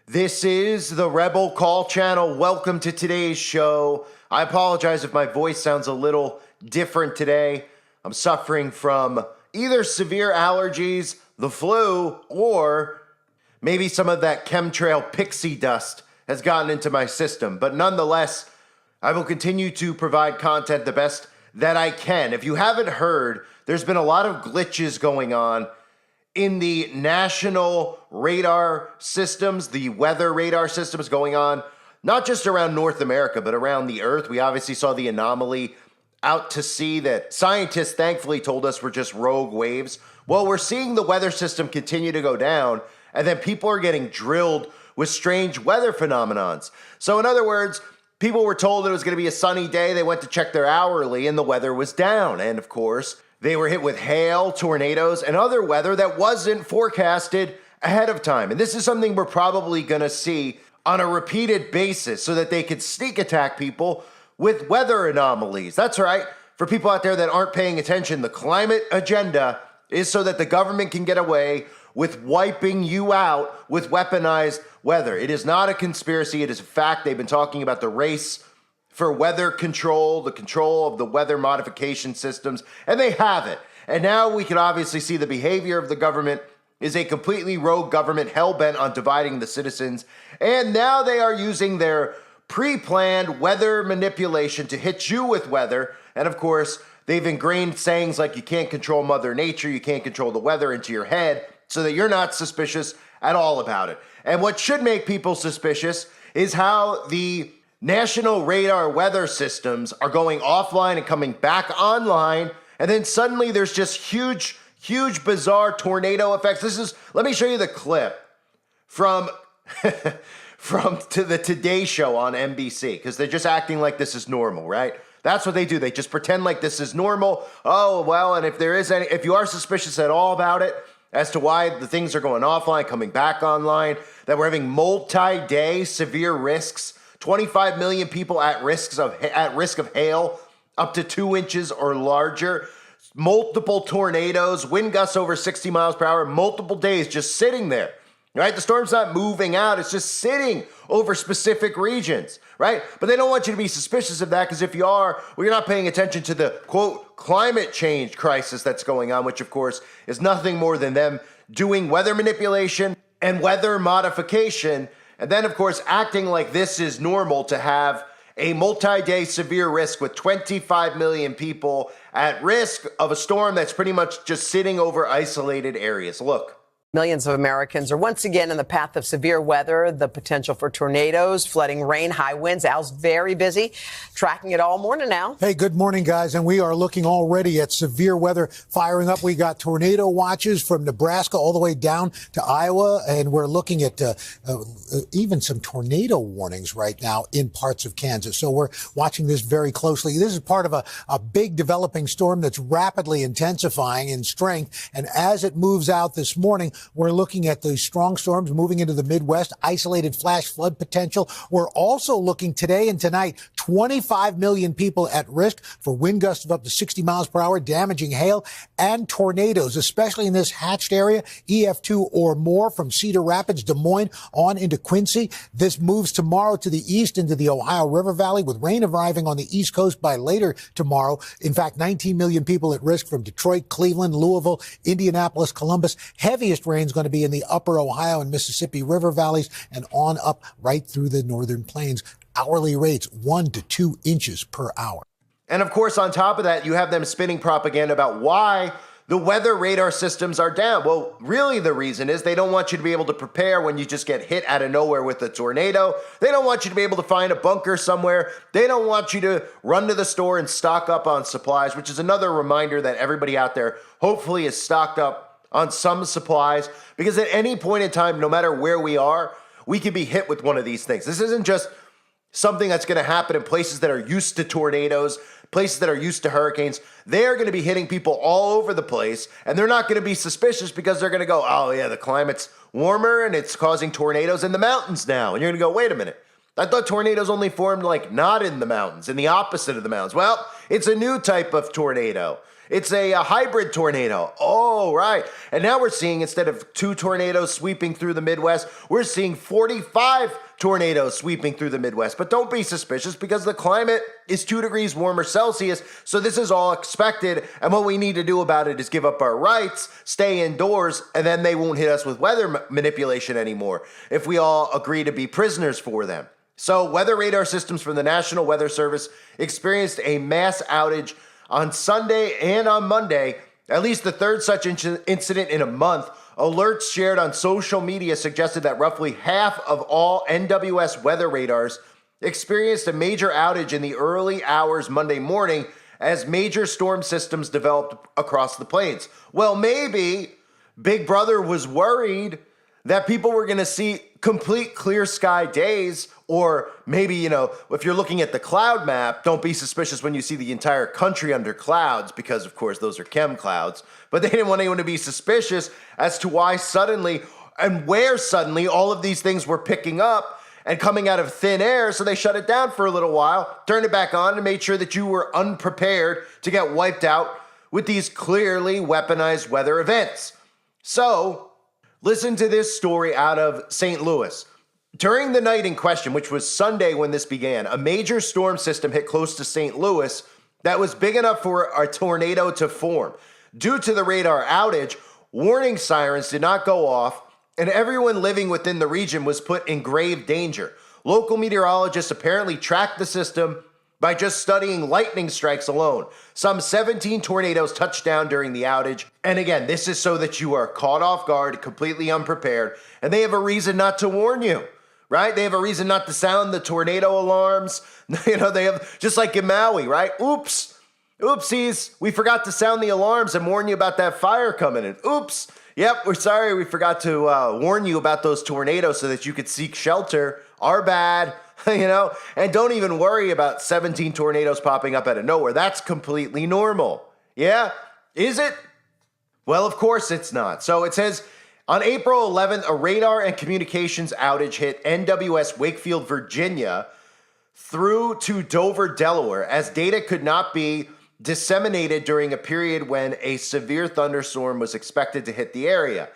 This is the Rebel Call Channel. Welcome to today's show. I apologize if my voice sounds a little different today. I'm suffering from either severe allergies, the flu, or maybe some of that chemtrail pixie dust has gotten into my system. But nonetheless, I will continue to provide content the best that I can. If you haven't heard, there's been a lot of glitches going on in the national radar systems, the weather radar systems going on, not just around North America, but around the Earth. We obviously saw the anomaly out to sea that scientists thankfully told us were just rogue waves. Well, we're seeing the weather system continue to go down, and then people are getting drilled with strange weather phenomenons. So in other words, people were told it was going to be a sunny day. They went to check their hourly, and the weather was down. And of course, they were hit with hail, tornadoes, and other weather that wasn't forecasted ahead of time. And this is something we're probably going to see on a repeated basis so that they could sneak attack people with weather anomalies. That's right. For people out there that aren't paying attention, the climate agenda is so that the government can get away with wiping you out with weaponized weather. It is not a conspiracy. It is a fact. They've been talking about the race for weather control, the control of the weather modification systems, and they have it. And now we can obviously see the behavior of the government is a completely rogue government hell-bent on dividing the citizens. And now they are using their pre-planned weather manipulation to hit you with weather. And of course, they've ingrained sayings like you can't control Mother Nature, you can't control the weather into your head so that you're not suspicious at all about it. And what should make people suspicious is how the national radar weather systems are going offline and coming back online, and then suddenly there's just huge, bizarre tornado effects. Let me show you the clip from the Today Show on NBC, because they're just acting like this is normal, right? That's what they do. They just pretend like this is normal. Oh, well, and if you are suspicious at all about it, as to why the things are going offline, coming back online, that we're having multi-day severe risks, 25 million people at risk of hail up to 2 inches or larger, multiple tornadoes, wind gusts over 60 miles per hour, multiple days just sitting there, right? The storm's not moving out. It's just sitting over specific regions, right? But they don't want you to be suspicious of that, because if you are, well, you're not paying attention to the, quote, climate change crisis that's going on, which of course is nothing more than them doing weather manipulation and weather modification. And then, of course, acting like this is normal to have a multi-day severe risk with 25 million people at risk of a storm that's pretty much just sitting over isolated areas. Look. Millions of Americans are once again in the path of severe weather, the potential for tornadoes, flooding, rain, high winds. Al's very busy tracking it all morning now. Hey, good morning, guys. And we are looking already at severe weather firing up. We got tornado watches from Nebraska all the way down to Iowa. And we're looking at even some tornado warnings right now in parts of Kansas. So we're watching this very closely. This is part of a big developing storm that's rapidly intensifying in strength. And as it moves out this morning, we're looking at the strong storms moving into the Midwest, isolated flash flood potential. We're also looking today and tonight, 25 million people at risk for wind gusts of up to 60 miles per hour, damaging hail and tornadoes, especially in this hatched area, EF2 or more from Cedar Rapids, Des Moines on into Quincy. This moves tomorrow to the east into the Ohio River Valley, with rain arriving on the East Coast by later tomorrow. In fact, 19 million people at risk from Detroit, Cleveland, Louisville, Indianapolis, Columbus. Heaviest rain is going to be in the upper Ohio and Mississippi River valleys and on up right through the northern plains. Hourly rates 1 to 2 inches per hour. And of course, on top of that, you have them spinning propaganda about why the weather radar systems are down. Well, really the reason is they don't want you to be able to prepare when you just get hit out of nowhere with a tornado. They don't want you to be able to find a bunker somewhere. They don't want you to run to the store and stock up on supplies, which is another reminder that everybody out there hopefully is stocked up on some supplies, because at any point in time, no matter where we are, we can be hit with one of these things. This isn't just something that's going to happen in places that are used to tornadoes, places that are used to hurricanes. They're going to be hitting people all over the place, and they're not going to be suspicious because they're going to go, oh yeah, the climate's warmer and it's causing tornadoes in the mountains now. And you're going to go, wait a minute. I thought tornadoes only formed like not in the mountains, in the opposite of the mountains. Well, it's a new type of tornado. It's a hybrid tornado. Oh, right. And now we're seeing, instead of 2 tornadoes sweeping through the Midwest, we're seeing 45 tornadoes sweeping through the Midwest. But don't be suspicious, because the climate is 2 degrees warmer Celsius. So this is all expected. And what we need to do about it is give up our rights, stay indoors, and then they won't hit us with weather manipulation anymore if we all agree to be prisoners for them. So weather radar systems from the National Weather Service experienced a mass outage on Sunday and on Monday, at least the third such incident in a month. Alerts shared on social media suggested that roughly half of all NWS weather radars experienced a major outage in the early hours Monday morning as major storm systems developed across the plains. Well, maybe Big Brother was worried that people were going to see complete clear sky days, or maybe, if you're looking at the cloud map, don't be suspicious when you see the entire country under clouds, because of course those are chem clouds. But they didn't want anyone to be suspicious as to why suddenly and where suddenly all of these things were picking up and coming out of thin air. So they shut it down for a little while, turned it back on, and made sure that you were unprepared to get wiped out with these clearly weaponized weather events. So listen to this story out of St. Louis. During the night in question, which was Sunday when this began, a major storm system hit close to St. Louis that was big enough for a tornado to form. Due to the radar outage, warning sirens did not go off, and everyone living within the region was put in grave danger. Local meteorologists apparently tracked the system by just studying lightning strikes alone. Some 17 tornadoes touched down during the outage. And again, this is so that you are caught off guard, completely unprepared, and they have a reason not to warn you, right? They have a reason not to sound the tornado alarms. They have, just like in Maui, right? Oopsies, we forgot to sound the alarms and warn you about that fire coming in. Oops, yep, we're sorry, we forgot to warn you about those tornadoes so that you could seek shelter. Our bad. And don't even worry about 17 tornadoes popping up out of nowhere. That's completely normal. Yeah? Is it? Well, of course it's not. So it says, on April 11th, a radar and communications outage hit NWS Wakefield, Virginia, through to Dover, Delaware, as data could not be disseminated during a period when a severe thunderstorm was expected to hit the area.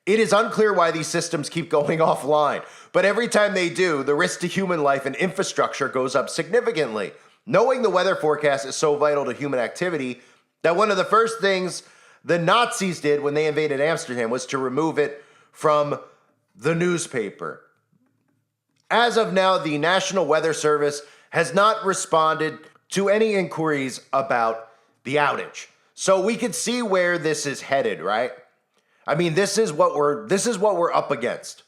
It is unclear why these systems keep going offline, but every time they do, the risk to human life and infrastructure goes up significantly. Knowing the weather forecast is so vital to human activity that one of the first things the Nazis did when they invaded Amsterdam was to remove it from the newspaper. As of now, the National Weather Service has not responded to any inquiries about the outage. So we could see where this is headed, right? I mean, this is what we're up against.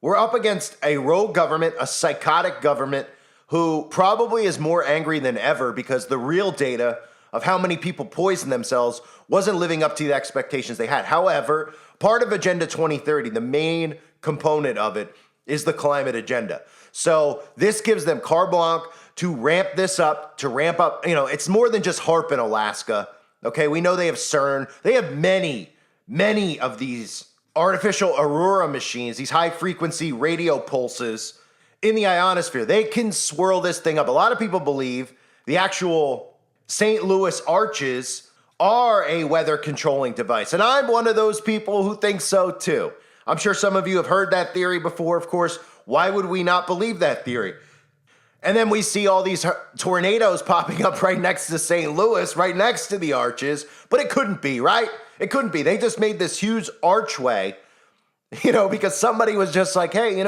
We're up against a rogue government, a psychotic government who probably is more angry than ever because the real data of how many people poisoned themselves wasn't living up to the expectations they had. However, part of Agenda 2030, the main component of it, is the climate agenda. So this gives them carte blanche to ramp this up, to ramp up. It's more than just HAARP in Alaska. Okay, we know they have CERN. They have many of these artificial aurora machines, these high-frequency radio pulses in the ionosphere. They can swirl this thing up. A lot of people believe the actual St. Louis arches are a weather-controlling device, and I'm one of those people who thinks so too. I'm sure some of you have heard that theory before. Of course, why would we not believe that theory? And then we see all these tornadoes popping up right next to St. Louis, right next to the arches, but it couldn't be, right? It couldn't be. They just made this huge archway, because somebody was just like, hey,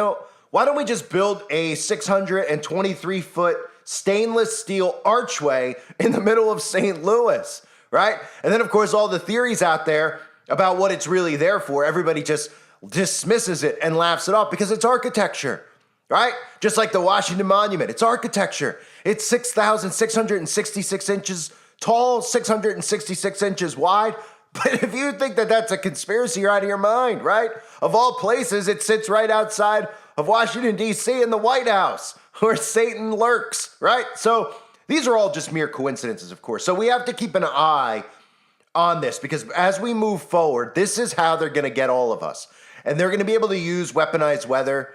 why don't we just build a 623-foot stainless steel archway in the middle of St. Louis, right? And then, of course, all the theories out there about what it's really there for, everybody just dismisses it and laughs it off because it's architecture, right? Just like the Washington Monument, it's architecture. It's 6,666 inches tall, 666 inches wide. But if you think that that's a conspiracy, you're out of your mind, right? Of all places, it sits right outside of Washington, D.C. in the White House, where Satan lurks, right? So these are all just mere coincidences, of course. So we have to keep an eye on this because as we move forward, this is how they're going to get all of us. And they're going to be able to use weaponized weather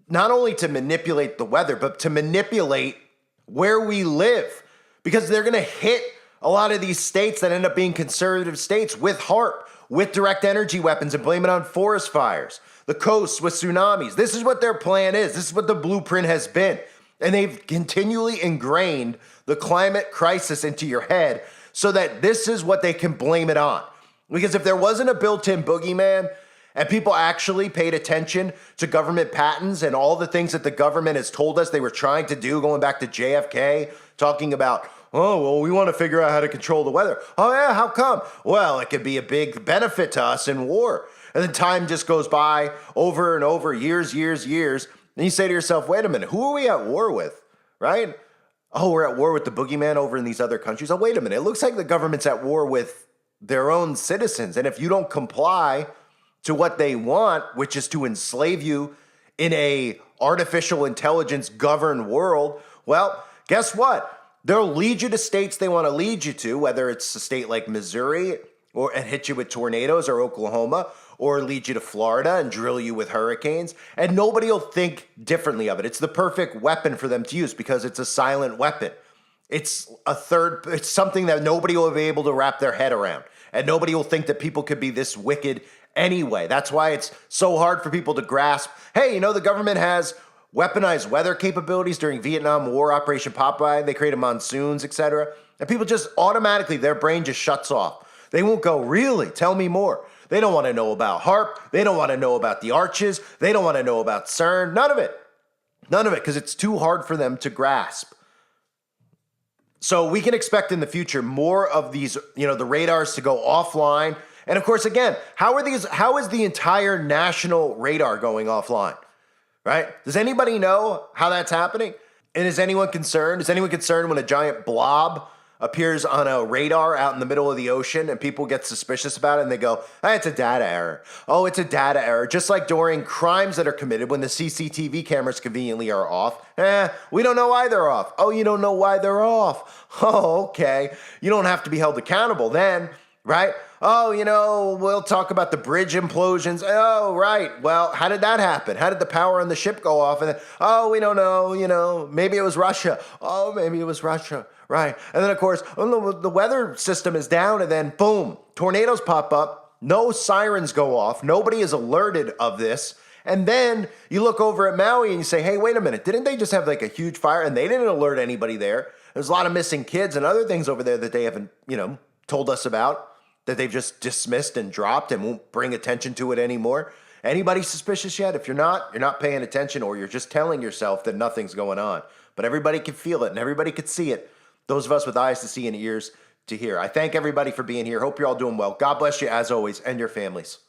not only to manipulate the weather, but to manipulate where we live because they're going to hit A lot of these states that end up being conservative states with HARP, with direct energy weapons and blame it on forest fires. The coasts with tsunamis. This is what their plan is. This is what the blueprint has been. And they've continually ingrained the climate crisis into your head so that this is what they can blame it on. Because if there wasn't a built-in boogeyman and people actually paid attention to government patents and all the things that the government has told us they were trying to do, going back to JFK, talking about, oh, well, we want to figure out how to control the weather. Oh, yeah, how come? Well, it could be a big benefit to us in war. And then time just goes by over and over, years. And you say to yourself, wait a minute, who are we at war with, right? Oh, we're at war with the boogeyman over in these other countries. Oh, wait a minute, it looks like the government's at war with their own citizens. And if you don't comply to what they want, which is to enslave you in a artificial intelligence governed world, well, guess what? They'll lead you to states they want to lead you to, whether it's a state like Missouri and hit you with tornadoes, or Oklahoma, or lead you to Florida and drill you with hurricanes. And nobody will think differently of it. It's the perfect weapon for them to use because it's a silent weapon. It's something that nobody will be able to wrap their head around. And nobody will think that people could be this wicked anyway. That's why it's so hard for people to grasp, hey, the government has weaponized weather capabilities during Vietnam War, Operation Popeye. They created monsoons, etc. And people just automatically, their brain just shuts off. They won't go, really? Tell me more. They don't want to know about HARP. They don't want to know about the arches. They don't want to know about CERN. None of it, because it's too hard for them to grasp. So we can expect in the future more of these, the radars to go offline. And of course, again, how is the entire national radar going offline, right? Does anybody know how that's happening? And is anyone concerned? Is anyone concerned when a giant blob appears on a radar out in the middle of the ocean and people get suspicious about it and they go, hey, it's a data error. Oh, it's a data error. Just like during crimes that are committed when the CCTV cameras conveniently are off. We don't know why they're off. Oh, you don't know why they're off. Oh, okay. You don't have to be held accountable then, right? Oh, we'll talk about the bridge implosions. Oh, right. Well, how did that happen? How did the power on the ship go off? And then, oh, we don't know, maybe it was Russia. Oh, maybe it was Russia. Right. And then, of course, the weather system is down and then, boom, tornadoes pop up. No sirens go off. Nobody is alerted of this. And then you look over at Maui and you say, hey, wait a minute. Didn't they just have like a huge fire? And they didn't alert anybody there. There's a lot of missing kids and other things over there that they haven't, told us about, that they've just dismissed and dropped and won't bring attention to it anymore. Anybody suspicious yet? If you're not paying attention, or you're just telling yourself that nothing's going on. But everybody can feel it and everybody can see it. Those of us with eyes to see and ears to hear. I thank everybody for being here. Hope you're all doing well. God bless you as always, and your families.